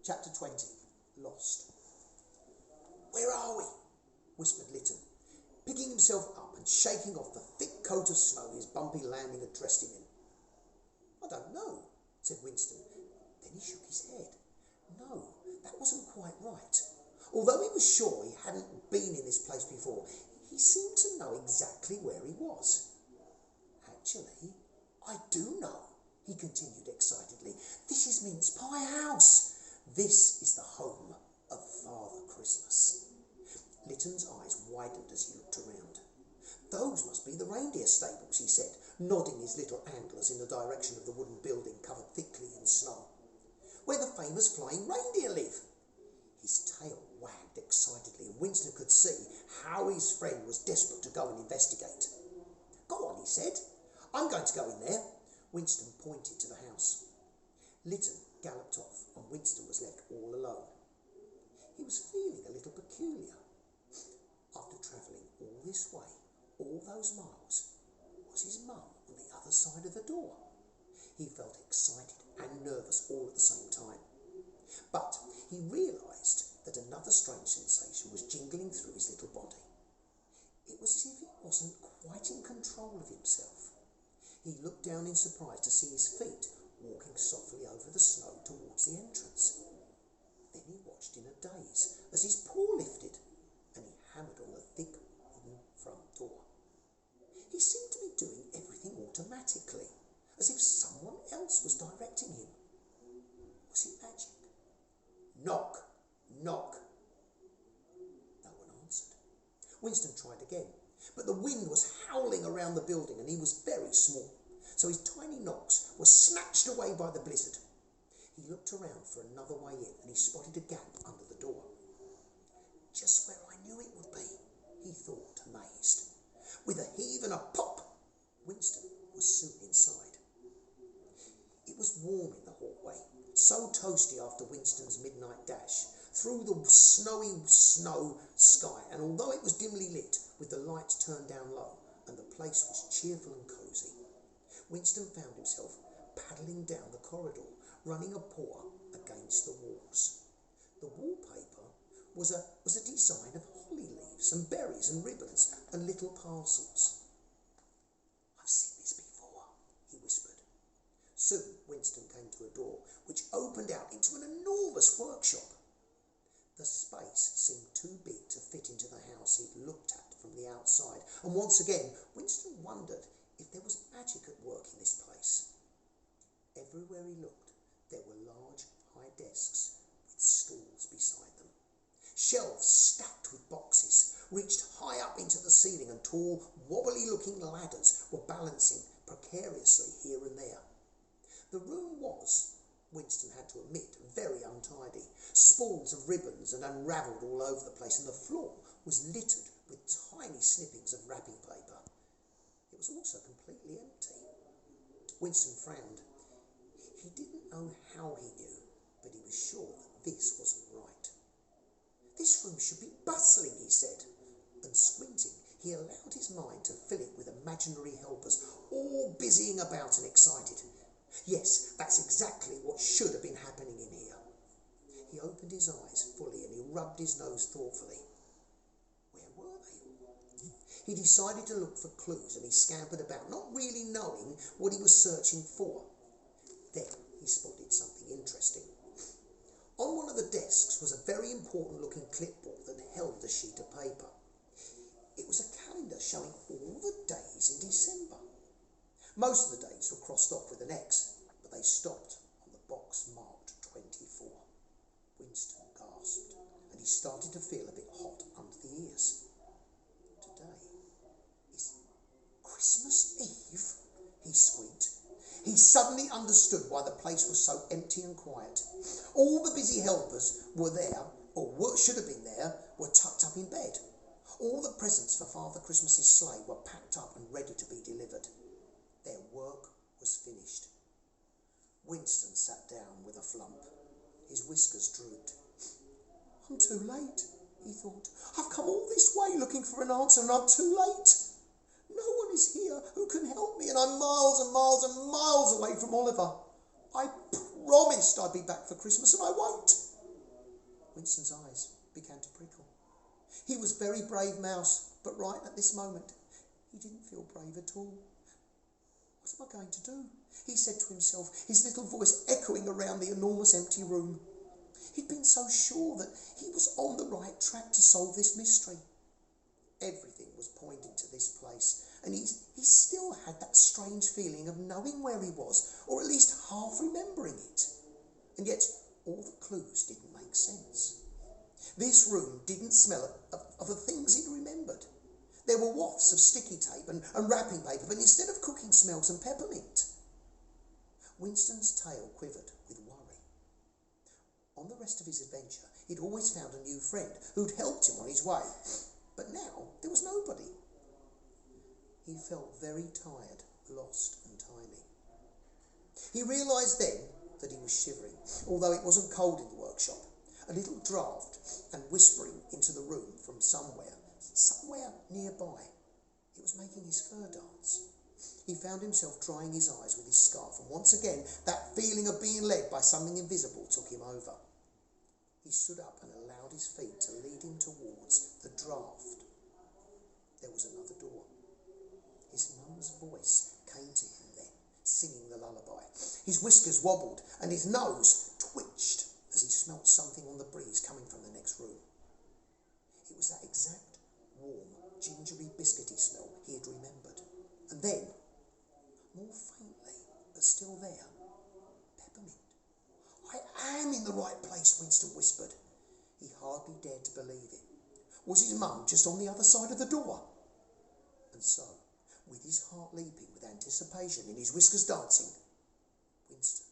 Chapter 20. Lost. "Where are we?" whispered Lytton, picking himself up and shaking off the thick coat of snow his bumpy landing had dressed him in. "I don't know," said Winston. Then he shook his head. No, that wasn't quite right. Although he was sure he hadn't been in this place before, he seemed to know exactly where he was. "Actually, I do know," he continued excitedly. "This is Mince Pie House. This is the home of Father Christmas." Lytton's eyes widened as he looked around. "Those must be the reindeer stables," he said, nodding his little antlers in the direction of the wooden building covered thickly in snow, "where the famous flying reindeer live." His tail wagged excitedly, and Winston could see how his friend was desperate to go and investigate. "Go on," he said. "I'm going to go in there." Winston pointed to the house. Lytton galloped off, and Winston was left all alone. He was feeling a little peculiar. After travelling all this way, all those miles, was his mum on the other side of the door? He felt excited and nervous all at the same time. But he realised that another strange sensation was jingling through his little body. It was as if he wasn't quite in control of himself. He looked down in surprise to see his feet walking softly over the snow towards the entrance. Then he watched in a daze as his paw lifted and he hammered on the thick wooden front door. He seemed to be doing everything automatically, as if someone else was directing him. Was it magic? Knock, knock. No one answered. Winston tried again, but the wind was howling around the building and he was very small, so his tiny knocks were snatched away by the blizzard. He looked around for another way in and he spotted a gap under the door. "Just where I knew it would be," he thought, amazed. With a heave and a pop, Winston was soon inside. It was warm in the hallway, so toasty after Winston's midnight dash through the snowy snow sky, and although it was dimly lit with the lights turned down low and the place was cheerful and cosy, Winston found himself paddling down the corridor, running a paw against the walls. The wallpaper was a design of holly leaves and berries and ribbons and little parcels. "I've seen this before," he whispered. Soon Winston came to a door which opened out into an enormous workshop. The space seemed too big to fit into the house he'd looked at from the outside, and once again Winston wondered if there was magic at work in this place. Everywhere he looked, there were large, high desks with stools beside them. Shelves stacked with boxes reached high up into the ceiling, and tall, wobbly-looking ladders were balancing precariously here and there. The room was, Winston had to admit, very untidy. Spools of ribbons and unravelled all over the place, and the floor was littered with tiny snippings of wrapping paper. It was also completely empty. Winston frowned. He didn't know how he knew, but he was sure that this wasn't right. "This room should be bustling," he said, and squinting, he allowed his mind to fill it with imaginary helpers, all busying about and excited. Yes, that's exactly what should have been happening in here. He opened his eyes fully and he rubbed his nose thoughtfully. Where were they all? He decided to look for clues and he scampered about, not really knowing what he was searching for. Then he spotted something interesting. On one of the desks was a very important looking clipboard that held a sheet of paper. It was a calendar showing all the days in December. Most of the dates were crossed off with an X, but they stopped on the box marked 24. Winston gasped, and he started to feel a bit hot under the ears. Today is Christmas Eve, he squeaked. He suddenly understood why the place was so empty and quiet. All the busy helpers were there, or should have been there, were tucked up in bed. All the presents for Father Christmas's sleigh were packed up and ready to be delivered. Their work was finished. Winston sat down with a flump. His whiskers drooped. I'm too late, he thought. I've come all this way looking for an answer and I'm too late. No one is here who can help me and I'm miles and miles and miles away from Oliver. I promised I'd be back for Christmas and I won't. Winston's eyes began to prickle. He was very brave, Mouse, but right at this moment, he didn't feel brave at all. What am I going to do? He said to himself, his little voice echoing around the enormous empty room. He'd been so sure that he was on the right track to solve this mystery. Everything was pointing to this place, and he still had that strange feeling of knowing where he was, or at least half remembering it. And yet all the clues didn't make sense. This room didn't smell of the things he'd remembered. There were wafts of sticky tape and wrapping paper, but instead of cooking smelled some peppermint. Winston's tail quivered with worry. On the rest of his adventure, he'd always found a new friend who'd helped him on his way, but now there was nobody. He felt very tired, lost and tiny. He realised then that he was shivering, although it wasn't cold in the workshop. A little draught and whispering into the room from somewhere nearby. It was making his fur dance. He found himself drying his eyes with his scarf, and once again that feeling of being led by something invisible took him over. He stood up and allowed his feet to lead him towards the draught. There was another door. His mum's voice came to him then, singing the lullaby. His whiskers wobbled and his nose twitched as he smelt something on the breeze coming from the next room. It was that exact warm, gingery biscuity smell he had remembered. And then, more faintly, but still there, peppermint. I am in the right place, Winston whispered. He hardly dared to believe it. Was his mum just on the other side of the door? And so, with his heart leaping with anticipation and his whiskers dancing, Winston